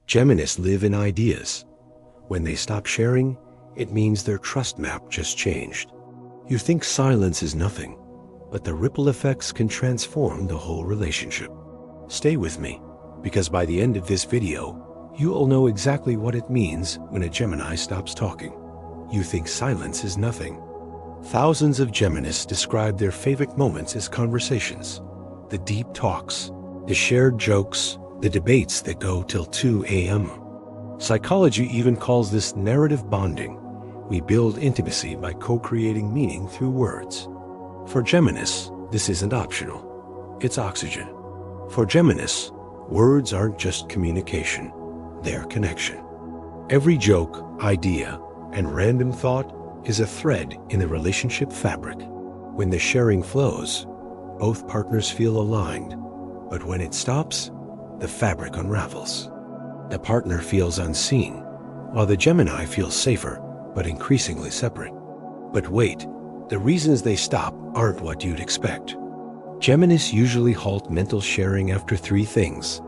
Geminis live in ideas. When they stop sharing, it means their trust map just changed. You think silence is nothing, but the ripple effects can transform the whole relationship. Stay with me, because by the end of this video, you'll know exactly what it means when a Gemini stops talking. You think silence is nothing. Thousands of Geminis describe their favorite moments as conversations, the deep talks, the shared jokes, the debates that go till 2 a.m. Psychology even calls this narrative bonding. We build intimacy by co-creating meaning through words. For Geminis, this isn't optional. It's oxygen. For Geminis, words aren't just communication, they're connection. Every joke, idea, and random thought is a thread in the relationship fabric. When the sharing flows, both partners feel aligned, but when it stops, the fabric unravels. The partner feels unseen, while the Gemini feels safer, but increasingly separate. But wait, the reasons they stop aren't what you'd expect. Geminis usually halt mental sharing after 3 things: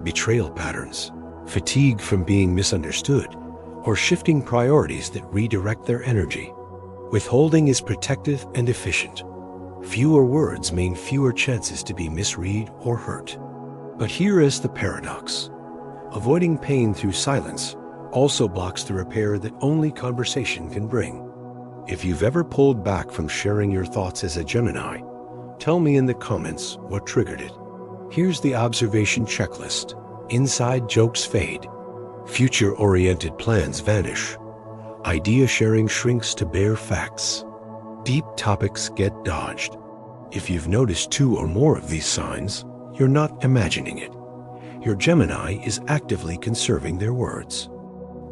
betrayal patterns, fatigue from being misunderstood, or shifting priorities that redirect their energy. Withholding is protective and efficient. Fewer words mean fewer chances to be misread or hurt. But here is the paradox. Avoiding pain through silence also blocks the repair that only conversation can bring. If you've ever pulled back from sharing your thoughts as a Gemini, tell me in the comments what triggered it. Here's the observation checklist. Inside jokes fade. Future-oriented plans vanish. Idea sharing shrinks to bare facts. Deep topics get dodged. If you've noticed 2 or more of these signs, you're not imagining it. Your Gemini is actively conserving their words.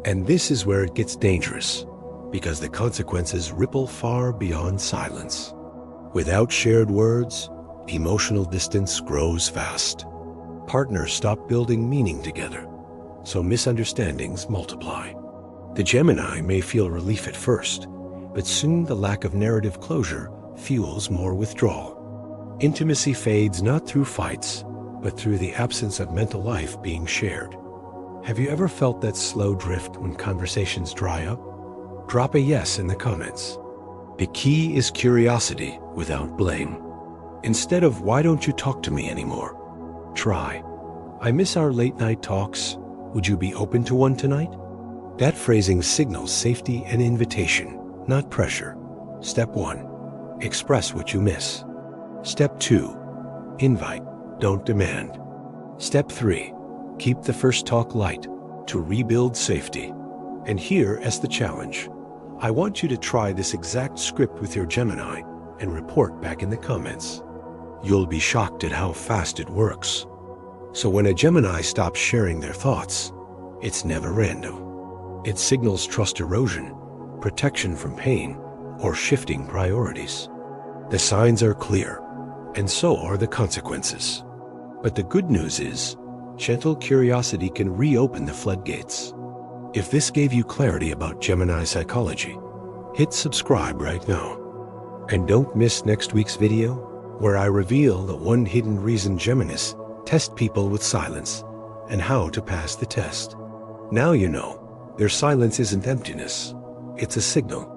And this is where it gets dangerous, because the consequences ripple far beyond silence. Without shared words, emotional distance grows fast. Partners stop building meaning together, so misunderstandings multiply. The Gemini may feel relief at first, but soon the lack of narrative closure fuels more withdrawal. Intimacy fades not through fights, but through the absence of mental life being shared. Have you ever felt that slow drift when conversations dry up? Drop a yes in the comments. The key is curiosity without blame. Instead of "why don't you talk to me anymore?" try, "I miss our late night talks. Would you be open to one tonight?" That phrasing signals safety and invitation, not pressure. Step 1, express what you miss. Step 2, invite, don't demand. Step 3, keep the first talk light to rebuild safety. And here is the challenge. I want you to try this exact script with your Gemini and report back in the comments. You'll be shocked at how fast it works. So when a Gemini stops sharing their thoughts, it's never random. It signals trust erosion, protection from pain, or shifting priorities. The signs are clear, and so are the consequences. But the good news is, gentle curiosity can reopen the floodgates. If this gave you clarity about Gemini psychology, hit subscribe right now. And don't miss next week's video, where I reveal the one hidden reason Geminis test people with silence and how to pass the test. Now you know, their silence isn't emptiness, it's a signal.